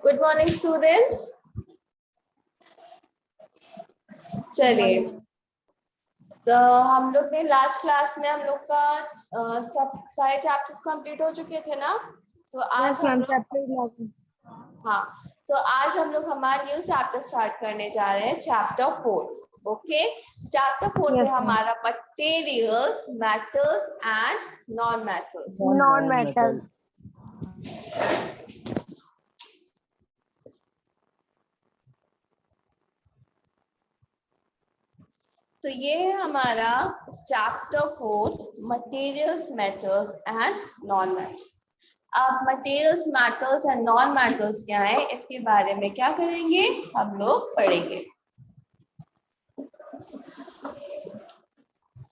Good morning students. चलिए, तो हम लोग ने लास्ट क्लास में हम लोग का सब सारे चैप्टर्स कंप्लीट हो चुके थे ना। तो आज हम लोग तो आज हम लोग हमारा न्यू चैप्टर स्टार्ट करने जा रहे हैं, चैप्टर 4। ओके, चैप्टर 4 में हमारा materials, matters and non matters. तो ये है हमारा chapter 4, materials, matters and non matters. अब materials, matters and non matters क्या है, इसके बारे में क्या करेंगे, हम लोग पढ़ेंगे।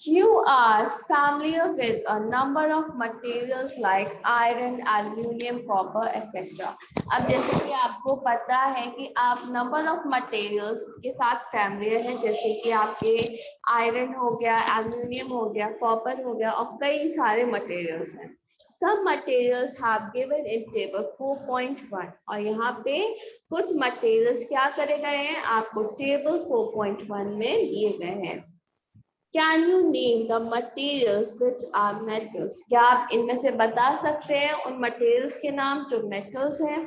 You are familiar with a number of materials like iron, aluminium, copper, etc. अब जैसे कि आपको पता है कि आप नंबर ऑफ मटेरियल्स के साथ फैमिलियर हैं, जैसे कि आपके आयरन हो गया, एल्यूमिनियम हो गया, कॉपर हो गया और कई सारे मटेरियल्स हैं। Some materials have given in table 4.1 और यहाँ पे कुछ मटेरियल्स क्या करे गए हैं, आपको टेबल 4.1 में दिए गए हैं। Can you name the materials which are metals? क्या आप इनमें से बता सकते हैं उन materials के नाम जो metals हैं?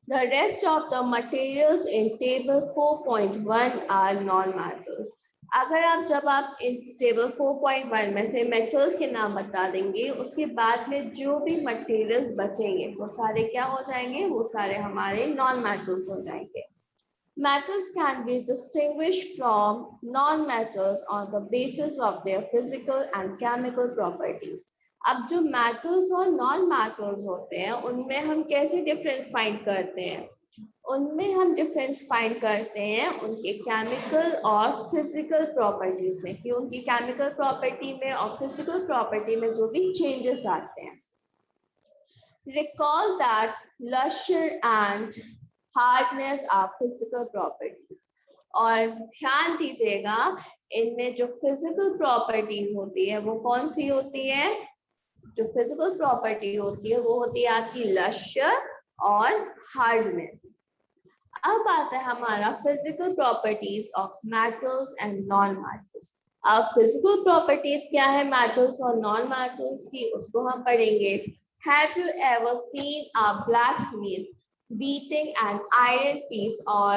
The rest of the materials in table 4.1 are non-metals. अगर आप जब आप इस टेबल 4.1 में से metals के नाम बता देंगे, उसके बाद में जो भी materials बचेंगे वो सारे क्या हो जाएंगे, वो सारे हमारे non-metals हो जाएंगे। Metals can be distinguished from non-metals on the basis of their physical and chemical properties. अब जो metals और non-metals होते हैं उनमें हम कैसे डिफरेंस फाइंड करते हैं, उनमें हम डिफरेंस फाइंड करते हैं उनके केमिकल और फिजिकल प्रॉपर्टीज में, कि उनकी केमिकल प्रॉपर्टी में और फिजिकल प्रॉपर्टी में जो भी चेंजेस आते हैं। Recall that luster and hardness are physical properties. और ध्यान दीजिएगा इनमें जो फिजिकल प्रॉपर्टीज होती है वो कौन सी होती है, जो फिजिकल प्रॉपर्टी होती है वो होती है आपकी लस्टर और हार्डनेस। अब आता है हमारा physical properties of metals and non metals. अब फिजिकल प्रॉपर्टीज क्या है मेटल्स और नॉन मेटल्स की, उसको हम पढ़ेंगे। Have you ever seen a blacksmith beating an iron piece or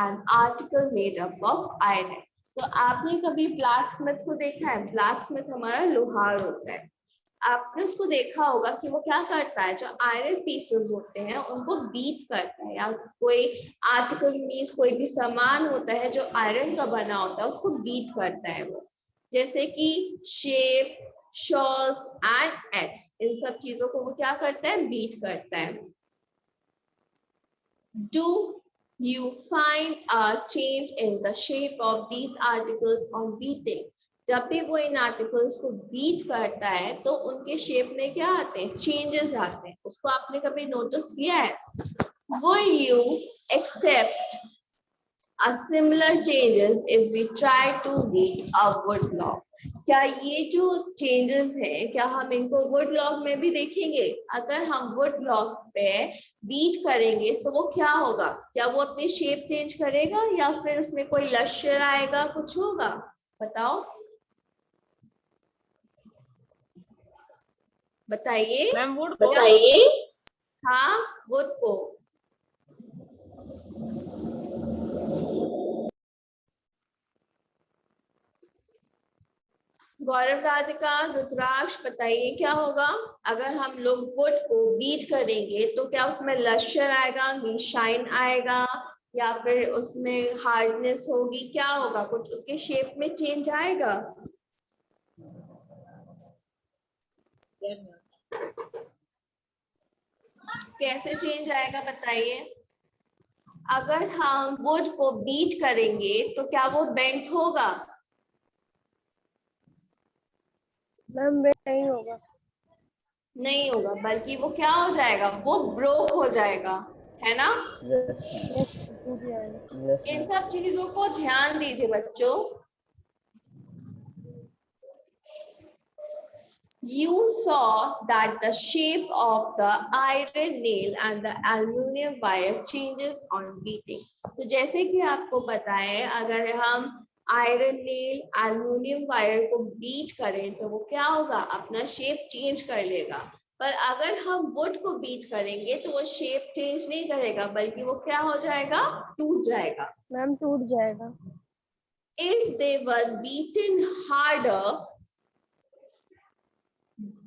an article made up of iron? तो आपने कभी ब्लैकस्मिथ को देखा है? ब्लैकस्मिथ हमारा लोहार होता है। आपने उसको देखा होगा कि वो क्या करता है, जो आयरन पीसेस होते हैं उनको बीट करता है, या कोई आर्टिकल मीन्स कोई भी सामान होता है जो आयरन का बना होता है उसको बीट करता है वो, जैसे कि शेप, शॉल्स एंड एक्स, इन सब चीजों को वो क्या करता है, बीट करता है। Do you find a change in the shape of these articles on beating? जब भी वो इन आर्टिकल्स को बीट करता है तो उनके शेप में क्या आते हैं, चेंजेस आते हैं। उसको आपने कभी नोटिस किया है? Would you accept a similar changes if we try to beat a wood log? क्या ये जो चेंजेस है क्या हम इनको वुड लॉग में भी देखेंगे? अगर हम वुड लॉग पे बीट करेंगे तो वो क्या होगा, क्या वो अपनी शेप चेंज करेगा या फिर उसमें कोई लश्कर आएगा, कुछ होगा? बताओ, बताइए मैम वुड बताइए। हाँ, वुड को। गौरव, राधिका, रुद्राक्ष, बताइए क्या होगा अगर हम लोग वुड को बीट करेंगे तो क्या उसमें लश्कर आएगा, शाइन आएगा, या फिर उसमें हार्डनेस होगी, क्या होगा, कुछ उसके शेप में चेंज आएगा? कैसे चेंज आएगा बताइए? अगर हम वुड को बीट करेंगे तो क्या वो बेंट होगा? मैम नहीं होगा, नहीं होगा, बल्कि वो क्या हो जाएगा, वो ब्रोक हो जाएगा, है ना? इन सब चीजों को ध्यान दीजिए बच्चों। You saw that the shape of the iron nail and the aluminum wire changes on beating. तो जैसे कि आपको पता है, अगर हम आयरन नेल एल्युमिनियम वायर को बीट करें तो वो क्या होगा, अपना शेप चेंज कर लेगा। पर अगर हम वुड को बीट करेंगे तो वो शेप चेंज नहीं करेगा, बल्कि वो क्या हो जाएगा, टूट जाएगा। मैम टूट जाएगा। If they were beaten harder,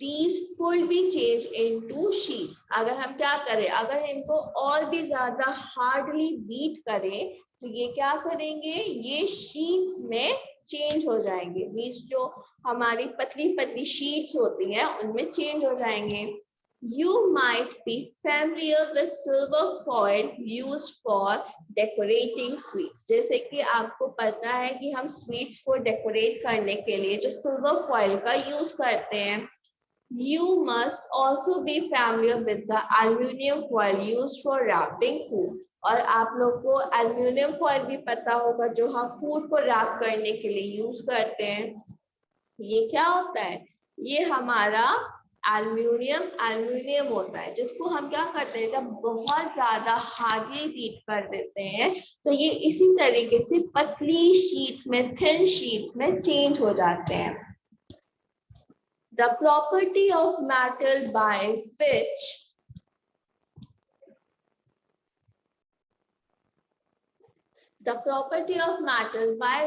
these could be changed into sheets. अगर हम क्या करें, अगर इनको और भी ज्यादा हार्डली बीट करें तो ये क्या करेंगे, ये शीट्स में चेंज हो जाएंगे। मीन्स जो हमारी पतली पतली शीट्स होती हैं उनमें चेंज हो जाएंगे। You might be familiar with silver foil used for decorating sweets. जैसे कि आपको पता है कि हम स्वीट्स को डेकोरेट करने के लिए जो सिल्वर फॉइल का यूज करते हैं। You must also be familiar with the aluminum foil used for wrapping food. और आप लोग को एल्यूमिनियम फॉइल भी पता होगा जो हम फूड को रैप करने के लिए यूज करते हैं। ये क्या होता है, ये हमारा एल्यूमिनियम होता है, जिसको हम क्या करते हैं, जब बहुत ज्यादा हार्डली बीट कर देते हैं तो ये इसी तरीके से पतली शीट्स में, थिन शीट्स में चेंज हो जाते हैं। The property of metal by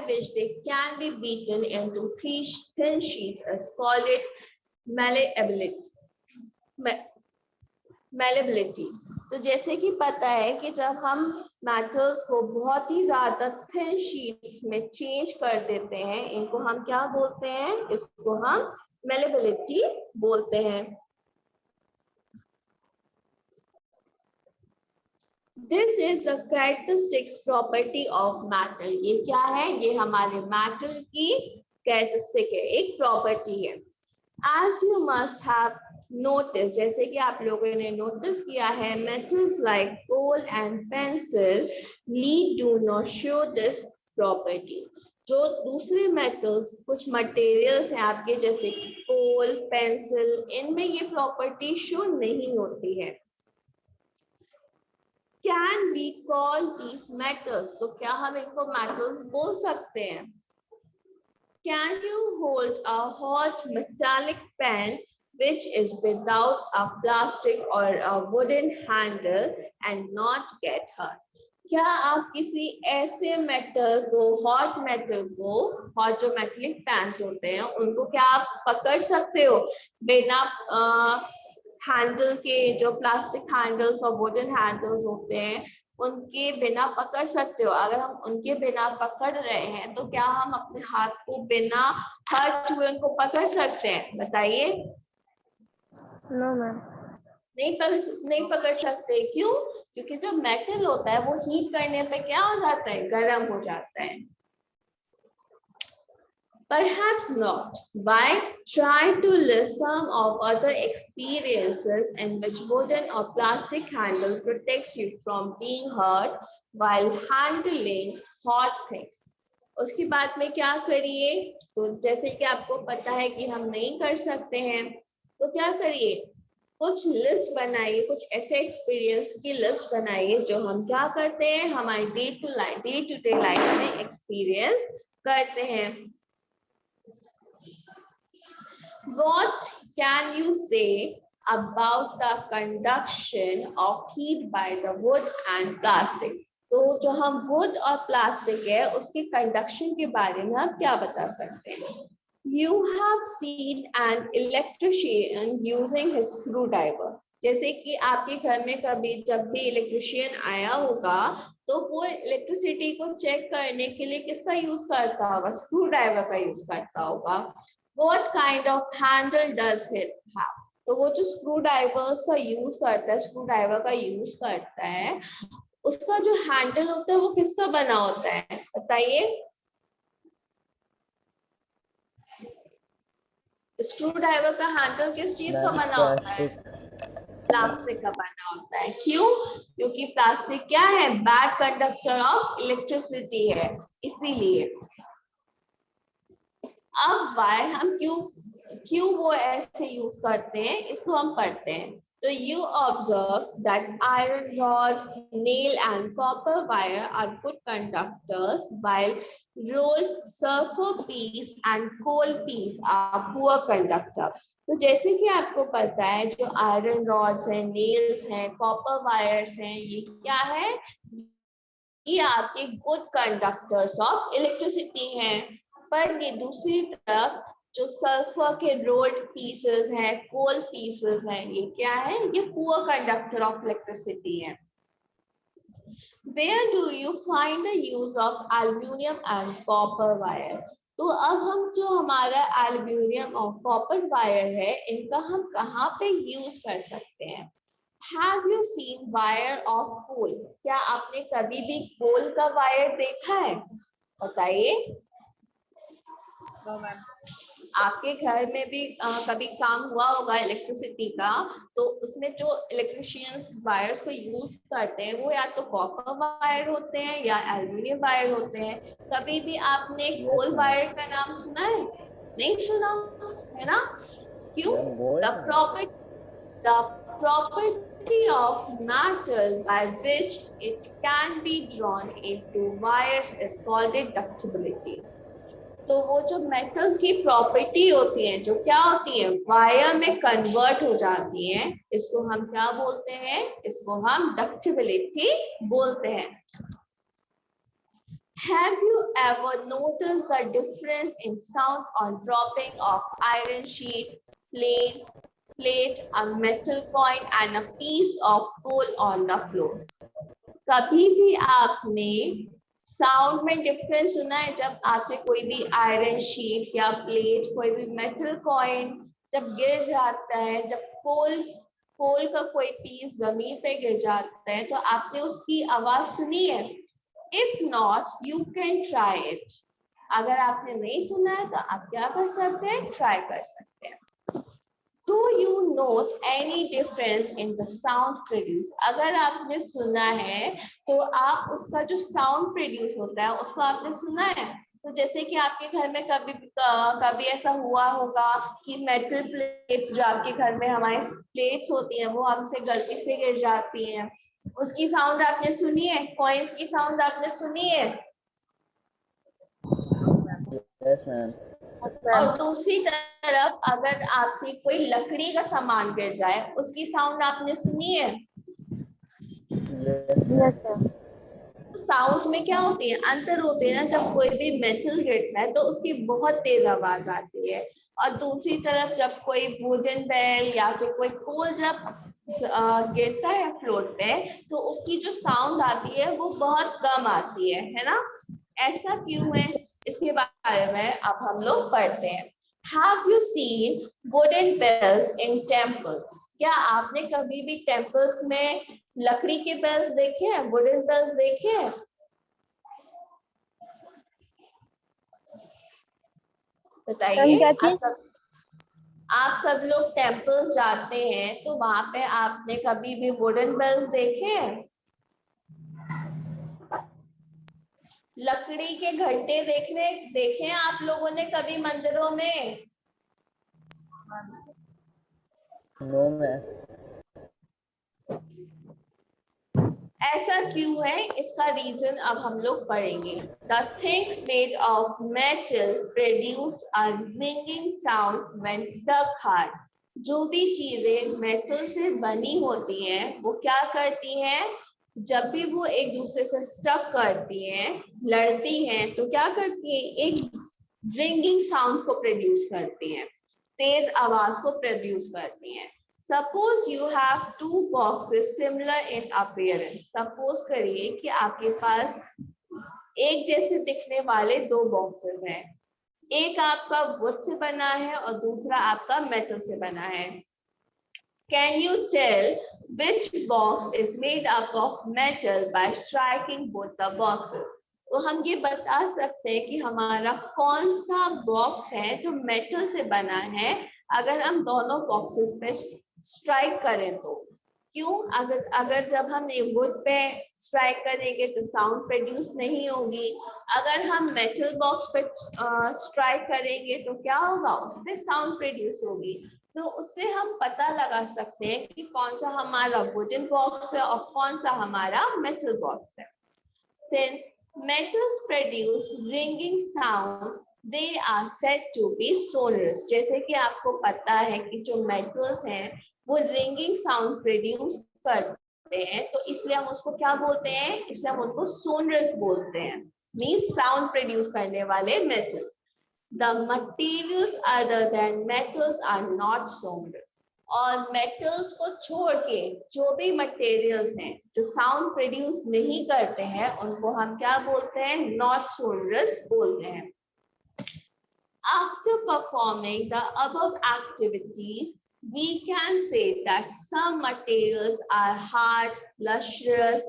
which they can be beaten into thin sheets is called it malleability. तो जैसे कि पता है कि जब हम मेटल्स को बहुत ही ज्यादा थिन शीट्स में चेंज कर देते हैं, इनको हम क्या बोलते हैं, इसको हम malleability बोलते हैं। This is the characteristics property of metal. ये क्या है, ये हमारे metal की characteristic है, एक property है। As you must have noticed, जैसे कि आप लोगों ने notice किया है, metals like coal and pencil lead do not show this property. जो दूसरे मेटल्स, कुछ मटेरियल्स हैं आपके जैसे कोल, पेंसिल, इनमें ये प्रॉपर्टी शो नहीं होती है। Can we call these metals? तो क्या हम इनको metals बोल सकते हैं? Can you hold a hot metallic pen which is without a plastic or a wooden handle and not get hurt? क्या आप किसी ऐसे मेटल को, हॉट मेटल को, हॉट जो मेटलिक पैन्स होते हैं उनको क्या आप पकड़ सकते हो बिना हैंडल के? जो प्लास्टिक हैंडल्स और वुडन हैंडल्स होते हैं उनके बिना पकड़ सकते हो? अगर हम उनके बिना पकड़ रहे हैं तो क्या हम अपने हाथ को बिना हर्ट हुए उनको पकड़ सकते हैं? बताइए। नो मैम, नहीं पकड़ सकते। क्यों? क्योंकि जो मेटल होता है वो हीट करने पे क्या हो जाता है, गर्म हो जाता है। Perhaps not. Why? Try to list some of other experiences in which wooden or plastic handle protects you from being hurt while handling hot things. उसकी बात में क्या करिए, तो जैसे कि आपको पता है कि हम नहीं कर सकते हैं, तो क्या करिए, कुछ लिस्ट बनाइए, कुछ ऐसे एक्सपीरियंस की लिस्ट बनाइए जो हम क्या करते हैं, हमारी डे टू डे लाइफ में एक्सपीरियंस करते हैं। What can you say about the conduction of heat by the wood and plastic? तो जो हम wood और plastic है उसके conduction के बारे में आप क्या बता सकते हैं? You have seen an electrician using his screwdriver. जैसे कि आपके घर में कभी जब भी इलेक्ट्रिशियन आया होगा तो वो इलेक्ट्रिसिटी को चेक करने के लिए किसका यूज करता होगा? स्क्रू ड्राइवर का यूज करता होगा। What kind of handle does it have? तो वो जो स्क्रू ड्राइवर्स का यूज करता है, स्क्रू ड्राइवर का यूज करता है, उसका जो हैंडल होता है वो किसका बना होता है? बताइए। स्क्रू ड्राइवर का हैंडल किस चीज का बना होता है? प्लास्टिक का बना होता है। क्यों? क्योंकि प्लास्टिक क्या है? बैड कंडक्टर ऑफ इलेक्ट्रिसिटी है, इसीलिए। अब वायर हम क्यों क्यों वो ऐसे यूज करते हैं इसको हम पढ़ते हैं। तो you observe that iron rod, nail and copper wire are good conductors while rolled sulfur piece and coal piece are poor conductor। तो जैसे कि आपको पता है जो आयरन रॉड्स हैं, नेल्स हैं, कॉपर वायर्स हैं, ये क्या है, ये आपके गुड कंडक्टर्स ऑफ इलेक्ट्रिसिटी हैं। पर ये दूसरी तरफ जो सल्फर के रोल्ड पीसेस हैं, कोल पीसेस हैं, ये क्या है, ये पुअर कंडक्टर ऑफ इलेक्ट्रिसिटी है। Where do you find the use of aluminium and copper wire? तो अब हम जो हमारा एल्यूमिनियम और कॉपर वायर है, इनका हम कहाँ पे यूज कर सकते हैं? Have you seen wire of coal? क्या आपने कभी भी कोल का वायर देखा है? बताइए। आपके घर में भी कभी काम हुआ होगा इलेक्ट्रिसिटी का, तो उसमें जो इलेक्ट्रिशियंस वायर्स को यूज करते हैं वो या तो कॉपर वायर होते हैं या एल्यूमिनियम वायर होते हैं। कभी भी आपने कोल वायर का नाम सुना है? नहीं सुना है ना? क्यों? The property of matter by which it can be drawn into wires is called a ductility। तो वो जो मेटल्स की प्रॉपर्टी होती है, जो क्या होती है, वायर में कन्वर्ट हो जाती है, इसको हम क्या बोलते हैं? इसको हम डक्टिबिलिटी बोलते हैं। Have you ever noticed the difference in sound on dropping of iron sheet, plate, a metal coin and a piece of coal on the floor? कभी भी आपने साउंड में डिफरेंस सुना है जब आपसे कोई भी आयरन शीट या प्लेट, कोई भी मेटल कॉइन जब गिर जाता है, जब कोल का कोई पीस जमीन पे गिर जाता है, तो आपने उसकी आवाज सुनी है? If not you can try it. अगर आपने नहीं सुना है तो आप क्या कर सकते हैं? ट्राई कर सकते हैं। Do you note any difference in the sound produced? अगर आपने सुना है तो आप उसका जो साउंड प्रोड्यूस होता है उसको आपने सुना है। तो जैसे कि आपके घर में कभी ऐसा हुआ होगा कि मेटल प्लेट्स जो आपके घर में हमारे प्लेट्स होती हैं वो हमसे गलती से गिर जाती हैं, उसकी साउंड आपने सुनी है? कॉइंस की साउंड आपने सुनी है? Yes, ma'am. और दूसरी तरफ अगर आपसे कोई लकड़ी का सामान गिर जाए उसकी साउंड आपने सुनी है? Yes, ma'am. साउंड्स में क्या होती है, अंतर होते हैं ना। जब कोई भी मेटल गिरता है तो उसकी बहुत तेज आवाज आती है, और दूसरी तरफ जब कोई वुडन बेल या फिर कोई कोल जब गिरता है फ्लोर पे तो उसकी जो साउंड आती है वो बहुत कम आती है ना? ऐसा क्यों है, इसके बारे में अब हम लोग पढ़ते हैं। Have you seen wooden bells in temples? क्या आपने कभी भी टेम्पल्स में लकड़ी के बेल्स देखे हैं, वुडन बेल्स देखे हैं? बताइए। आप सब लोग टेम्पल्स जाते हैं तो वहां पे आपने कभी भी वुडन बेल्स देखे हैं? लकड़ी के घंटे देखे हैं आप लोगों ने कभी मंदिरों में? No, ma'am. ऐसा क्यों है, इसका रीजन अब हम लोग पढ़ेंगे। The things made of metal produce a ringing sound when struck hard। जो भी चीजें मेटल से बनी होती हैं वो क्या करती हैं, जब भी वो एक दूसरे से स्टक करती हैं, लड़ती हैं, तो क्या करती है, एक रिंगिंग साउंड को प्रोड्यूस करती हैं, तेज आवाज को प्रोड्यूस करती हैं। Suppose you have two boxes similar in appearance। Suppose करिए कि आपके पास एक जैसे दिखने वाले दो बॉक्सेस हैं, एक आपका वुड से बना है और दूसरा आपका मेटल से बना है। Can you tell which box is made up of metal by striking both the boxes? तो हम ये बता सकते हैं कि हमारा कौन सा बॉक्स है जो मेटल से बना है अगर हम दोनों बॉक्सेस पे स्ट्राइक करें तो। क्यों? अगर जब हम वुड पे स्ट्राइक करेंगे तो साउंड प्रोड्यूस नहीं होगी। अगर हम मेटल बॉक्स पे स्ट्राइक करेंगे तो क्या होगा? उससे साउंड प्रोड्यूस होगी। तो उससे हम पता लगा सकते हैं कि कौन सा हमारा वुडन बॉक्स है और कौन सा हमारा मेटल बॉक्स है। Since metals produce ringing sound, they are said to be sonorous. जैसे कि आपको पता है कि जो metals हैं वो ringing sound produce करते हैं, तो इसलिए हम उसको क्या बोलते हैं? इसलिए हम उनको sonorous बोलते हैं, means sound produce करने वाले metals. The materials other than metals are not sonorous. और मेटल्स को छोड़ के जो भी मटेरियल्स हैं जो साउंड प्रोड्यूस नहीं करते हैं उनको हम क्या बोलते हैं? नॉट सोनरस बोलते हैं। After performing the above activities, we can say that some materials are hard, lustrous,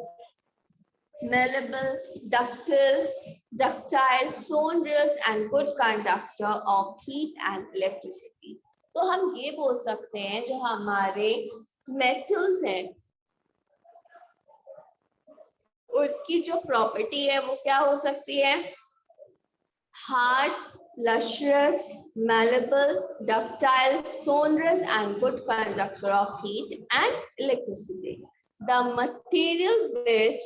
malleable, ductile, sonorous and good conductor of heat and electricity. तो हम ये बोल सकते हैं जो हमारे मेटल्स हैं उनकी जो प्रॉपर्टी है वो क्या हो सकती है? Hard, lustrous, malleable, ductile, sonorous and good conductor of heat and electricity. The material which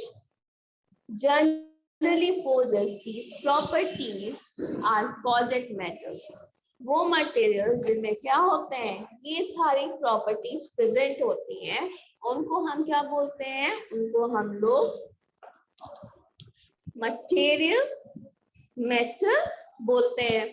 generally possess these properties are called metals. वो मटेरियल्स जिनमें क्या होते हैं? ये सारी प्रॉपर्टीज प्रेजेंट होती हैं, उनको हम क्या बोलते हैं? उनको हम लोग मटेरियल मेटल बोलते हैं।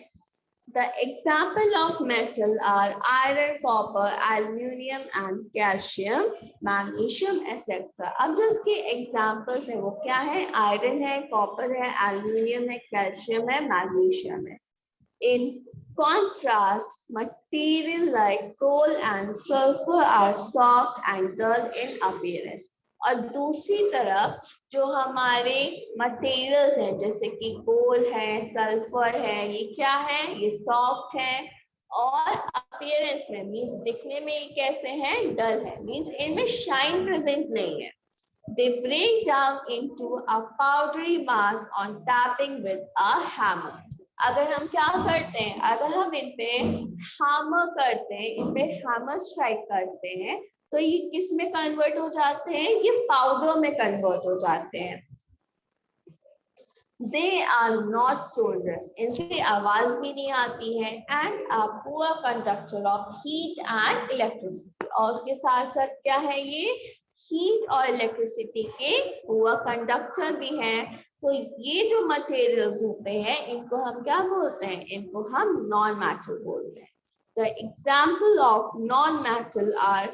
The example of metal are iron, copper, aluminium and calcium, magnesium, etc. अब जो इसके examples हैं वो क्या है? आयरन है, कॉपर है, एल्यूमिनियम है, कैल्शियम है, मैग्नीशियम है। In contrast, material like coal and sulfur are soft and dull in appearance. और दूसरी तरफ जो हमारे मटेरियल्स हैं जैसे कि कोल है, सल्फर है, ये क्या है? ये सॉफ्ट है और अपीयरेंस में मींस दिखने में ये कैसे हैं? डल है, मींस इनमें शाइन प्रेजेंट नहीं है। They break down into a powdery mass on tapping with a hammer. अगर हम क्या करते हैं? अगर हम इन पे हैमर करते हैं, इन पे हैमर स्ट्राइक करते हैं तो ये किस में कन्वर्ट हो जाते हैं? ये पाउडर में कन्वर्ट हो जाते हैं। They are not sonorous. इनसे आवाज भी नहीं आती है and are poor conductor of heat and electricity. और उसके साथ साथ क्या है? ये हीट और इलेक्ट्रिसिटी के पुअर कंडक्टर भी हैं। तो ये जो मटेरियल्स होते हैं इनको हम क्या बोलते हैं? इनको हम नॉन मेटल बोलते हैं। The example of non-metal are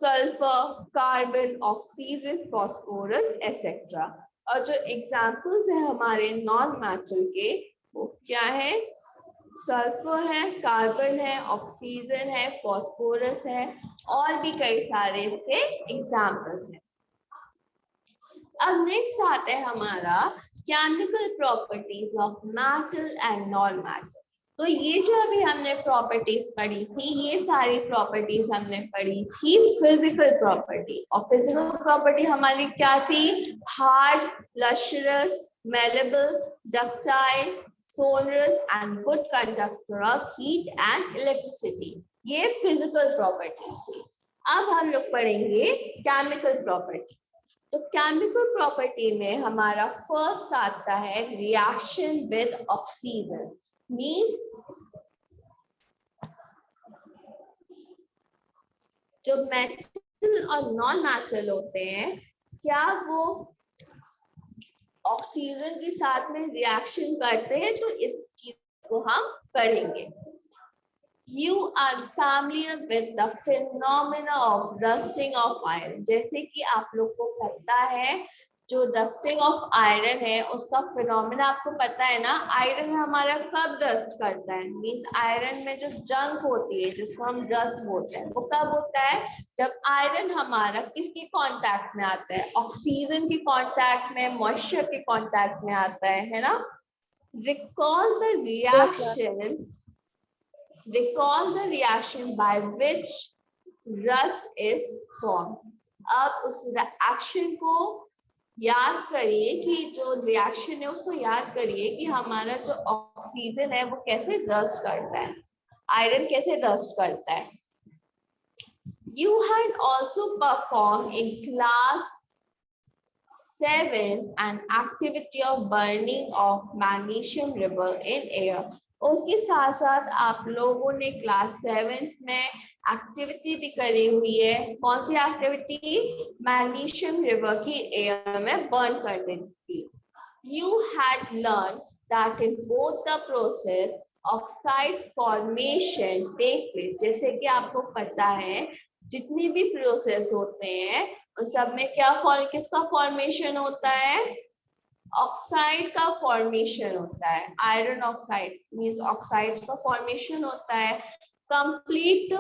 sulfur, carbon, oxygen, phosphorus, etc. और जो एग्जाम्पल्स है हमारे नॉन मेटल के वो क्या है? सल्फर है, कार्बन है, ऑक्सीजन है, फॉस्फोरस है और भी कई सारे इसके एग्जाम्पल्स हैं। अब नेक्स्ट आता है हमारा chemical properties of metal and non metal. तो ये जो अभी हमने प्रॉपर्टीज पढ़ी थी, ये सारी प्रॉपर्टीज हमने पढ़ी थी फिजिकल प्रॉपर्टी। और फिजिकल प्रॉपर्टी हमारी क्या थी? Hard, lustrous, malleable, ductile, sonorous and good conductor of heat and electricity. ये फिजिकल प्रॉपर्टीज थी। अब हम लोग पढ़ेंगे केमिकल प्रॉपर्टी। तो केमिकल प्रॉपर्टी में हमारा फर्स्ट आता है रिएक्शन विद ऑक्सीजन। मींस जो मेटल और नॉन मेटल होते हैं क्या वो ऑक्सीजन के साथ में रिएक्शन करते हैं? तो इस चीज को हम पढ़ेंगे। You are familiar with the phenomena of rusting of iron. जैसे कि आप लोग को पता है जो रस्टिंग ऑफ आयरन है उसका फिनोमेना आपको पता है ना? आयरन हमारा कब रस्ट करता है? मींस आयरन में जो जंक होती है जिसको हम रस्ट बोलते हैं वो कब होता है? जब आयरन हमारा किसके कांटेक्ट में आता है? ऑक्सीजन के कांटेक्ट में, मॉइस्चर के कांटेक्ट में आता है ना? Recall the reaction by which rust is formed. अब उस एक्शन को याद करिए कि जो रिएक्शन है उसको याद करिए कि हमारा जो ऑक्सीजन है वो कैसे रस्ट करता है, आयरन कैसे रस्ट करता है. You had also performed in class 7 an activity of burning of magnesium river in air. उसके साथ साथ आप लोगों ने क्लास 7 में एक्टिविटी भी करी हुई है. कौन सी एक्टिविटी? मैग्नीशियम रिवर की एयर में बर्न करने की. You had learned that in both the process oxide formation take place. जैसे कि आपको पता है जितनी भी प्रोसेस होते हैं उन सब में क्या किसका फॉर्मेशन होता है? ऑक्साइड का फॉर्मेशन होता है. आयरन ऑक्साइड मींस ऑक्साइड का फॉर्मेशन होता है. Complete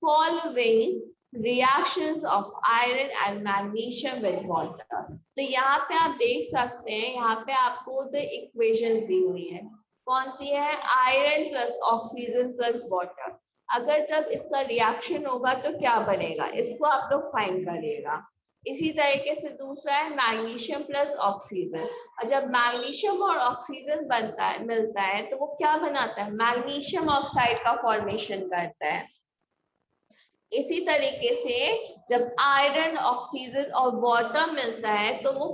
following reactions of iron and magnesium with water. तो यहाँ पे आप देख सकते हैं, यहाँ पे आपको द इक्वेशंस दी हुई है. कौन सी है? Iron plus oxygen plus water. अगर जब इसका रिएक्शन होगा तो क्या बनेगा, इसको आप लोग फाइंड करिएगा. इसी तरीके से दूसरा है मैग्नीशियम प्लस ऑक्सीजन. और जब मैग्नीशियम और ऑक्सीजन बनता है मिलता है तो वो क्या बनाता है? मैग्नीशियम ऑक्साइड का फॉर्मेशन करता है. इसी तरीके से जब आयरन ऑक्सीजन और वाटर मिलता है तो वो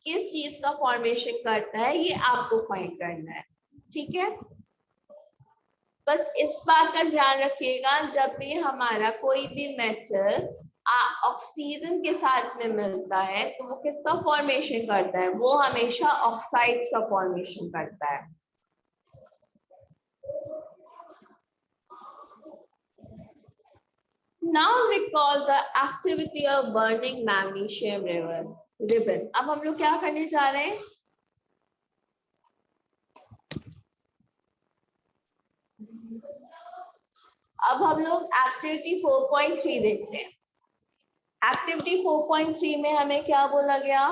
किस चीज का फॉर्मेशन करता है, ये आपको फाइंड करना है. ठीक है, बस इस बात का ध्यान रखिएगा जब भी हमारा कोई भी मेटल ऑक्सीजन के साथ में मिलता है तो वो किसका फॉर्मेशन करता है? वो हमेशा ऑक्साइड्स का फॉर्मेशन करता है. Now recall the activity of burning magnesium ribbon. अब हम लोग क्या करने जा रहे हैं? अब हम लोग एक्टिविटी 4.3 देखते हैं. एक्टिविटी 4.3 में हमें क्या बोला गया?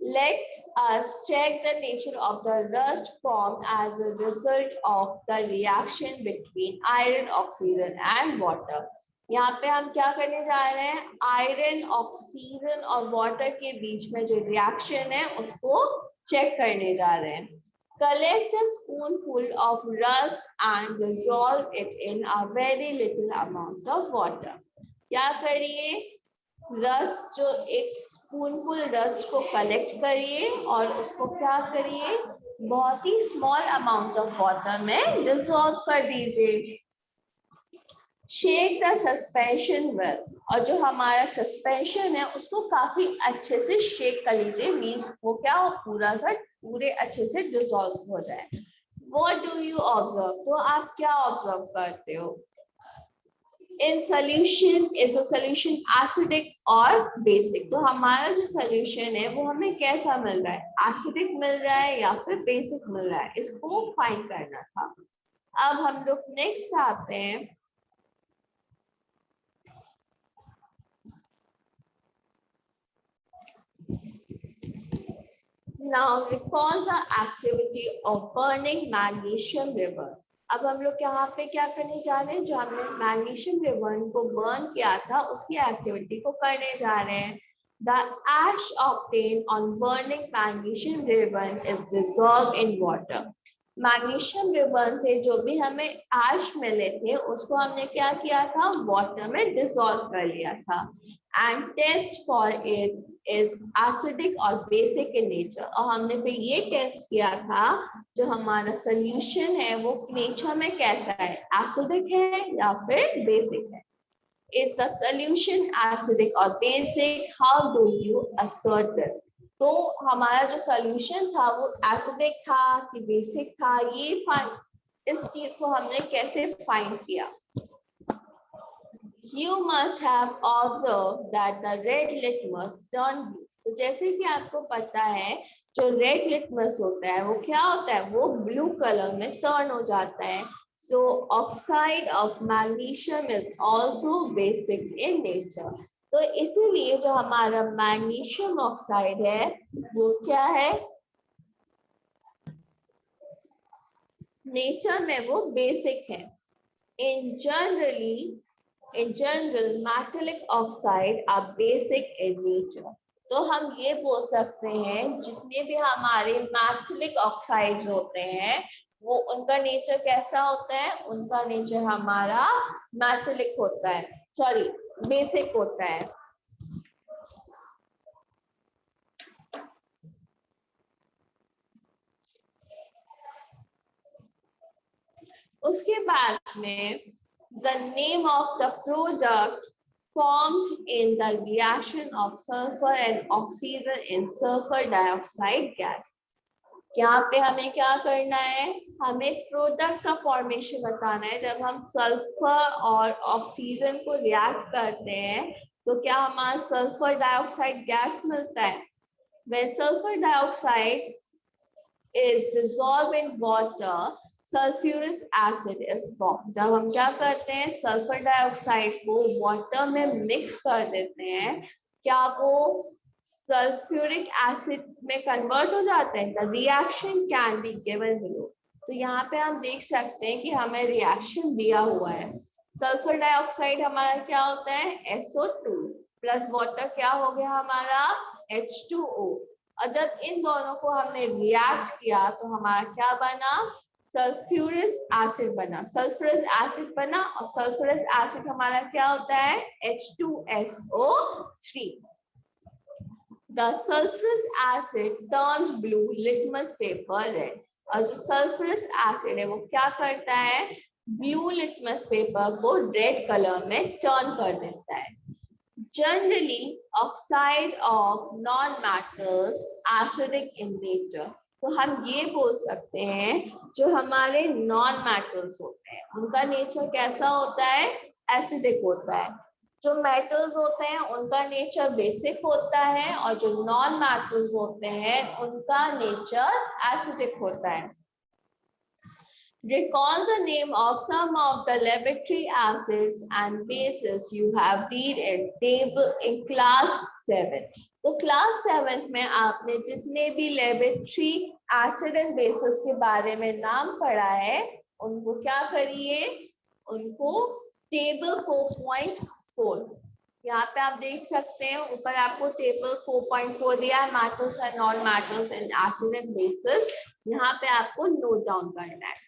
Let us check the nature of the rust formed as a result of the reaction between iron, oxygen and water. यहाँ पे हम क्या करने जा रहे हैं? आयरन, ऑक्सीजन और वाटर के बीच में जो रिएक्शन है उसको चेक करने जा रहे हैं. Collect a spoonful of rust and dissolve it in a very little amount of water. क्या करिए? रस्ट जो एक स्पूनफुल रस्ट को कलेक्ट करिए और उसको क्या करिए? बहुत ही स्मॉल अमाउंट ऑफ वाटर में डिसॉल्व कर दीजिए. Shake the suspension well. और जो हमारा सस्पेंशन है उसको काफी अच्छे से शेक कर लीजिए, मींस वो क्या हो, पूरे अच्छे से डिसॉल्व हो जाए. What do you observe? तो आप क्या ऑब्जर्व करते हो? In solution is a solution acidic और बेसिक. तो हमारा जो सोल्यूशन है वो हमें कैसा मिल रहा है? एसिडिक मिल रहा है या फिर बेसिक मिल रहा है, इसको फाइंड करना था. अब हम लोग नेक्स्ट आते हैं. Now recall the activity of burning magnesium river. अब हम लोग यहाँ पे क्या करने जा रहे हैं? जो हमने मैग्नीशियम रिबन को बर्न किया था उसकी एक्टिविटी को करने जा रहे हैं. The ash obtained on burning magnesium ribbon is dissolved in water. Magnesium ribbon से जो भी हमें ऐश मिले थे उसको हमने क्या किया था? वाटर में डिसॉल्व कर लिया था. And test for it is acidic और बेसिक इन नेचर. और हमने फिर ये टेस्ट किया था जो हमारा सोल्यूशन है वो नेचर में कैसा है, एसिडिक है या फिर बेसिक है. इज द सोल्यूशन एसिडिक और basic? How do you assert this? तो हमारा जो सोल्यूशन था वो एसिडिक था कि बेसिक था, ये इस चीज को हमने कैसे फाइंड किया? You must have observed that the red litmus turned blue. तो जैसे कि आपको पता है जो रेड लिटमस होता है वो क्या होता है? वो ब्लू कलर में टर्न हो जाता है. So oxide of magnesium is also basic in nature. तो इसीलिए जो हमारा मैग्नीशियम ऑक्साइड है वो क्या है? नेचर में वो बेसिक है. In in general metallic oxide are basic in nature. तो हम ये बोल सकते हैं जितने भी हमारे मेटलिक ऑक्साइड्स होते हैं वो उनका नेचर कैसा होता है, उनका नेचर हमारा मेटलिक होता है, सॉरी बेसिक होता है। उसके बाद में the name of the product formed in the reaction of sulfur and oxygen in sulfur dioxide gas. यहाँ पे हमें क्या करना है, हमें प्रोडक्ट का फॉर्मेशन बताना है। जब हम सल्फर और ऑक्सीजन को रिएक्ट करते हैं तो क्या हमारा सल्फर डाइऑक्साइड गैस मिलता है। When sulfur dioxide is dissolved in water, sulphuric acid is form. जब हम क्या करते हैं, सल्फर डाइऑक्साइड को वाटर में मिक्स कर देते हैं, क्या वो सल्फ्यूरिक एसिड में कन्वर्ट हो जाते हैं। The reaction can be given below. तो यहाँ पे हम देख सकते हैं कि हमें रिएक्शन दिया हुआ है। सल्फर डाइऑक्साइड हमारा क्या होता है, SO2 प्लस वाटर क्या हो गया हमारा H2O। और जब इन दोनों को हमने रिएक्ट किया तो हमारा क्या बना, सल्फ्यूरिक एसिड बना। सल्फ्यूरिक एसिड बना और सल्फ्यूरिक एसिड हमारा क्या होता है H2SO3। The sulfurous acid turns blue litmus paper red। और जो सल्फ्यूरिक एसिड है वो क्या करता है, ब्लू लिटमस पेपर को रेड कलर में टर्न कर देता है। Generally, oxide of non-metals acidic in nature। तो हम ये बोल सकते हैं जो हमारे नॉन मेटल्स होते हैं उनका नेचर कैसा होता है, एसिडिक होता है। जो मेटल्स होते हैं उनका नेचर बेसिक होता है और जो नॉन मेटल्स होते हैं उनका नेचर एसिडिक होता है। Recall the name of some of the laboratory acids and bases you have read in table in class 7। तो क्लास 7 में आपने जितने भी लेबोरेटरी एसिड एंड बेसिस के बारे में नाम पढ़ा है उनको क्या करिए, उनको टेबल 4.4 यहाँ पे आप देख सकते हैं, ऊपर आपको टेबल 4.4 दिया है, metals and non metals and acid and bases. यहाँ पे आपको नोट डाउन करना है।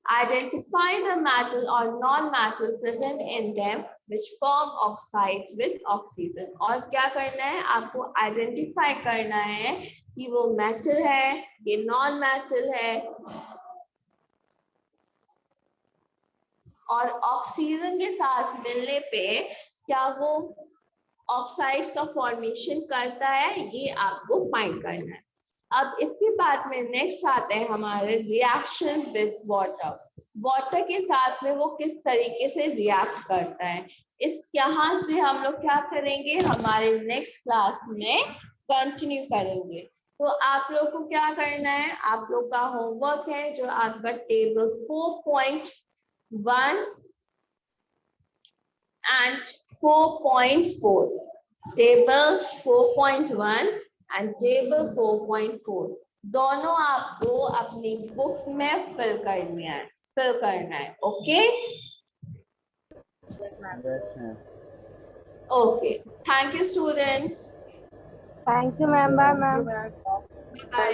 Identify the metal or non-metal present in them which form oxides with oxygen। और क्या करना है, आपको आइडेंटिफाई करना है कि वो मेटल है, ये नॉन मेटल है और ऑक्सीजन के साथ मिलने पे क्या वो ऑक्साइड्स का फॉर्मेशन करता है, ये आपको फाइंड करना है। अब इसके बाद में नेक्स्ट आते हैं हमारे रिएक्शन विद वाटर। वाटर के साथ में वो किस तरीके से रिएक्ट करता है, इस यहाँ से हम लोग क्या करेंगे, हमारे नेक्स्ट क्लास में कंटिन्यू करेंगे। तो आप लोग को क्या करना है, आप लोग का होमवर्क है जो आपका table 4.1 and 4.4, table 4.1 and table 4.4 दोनों आपको अपनी बुक्स में फिल करना है। Okay okay, thank you students. Thank you ma'am. Bye ma'am. Bye.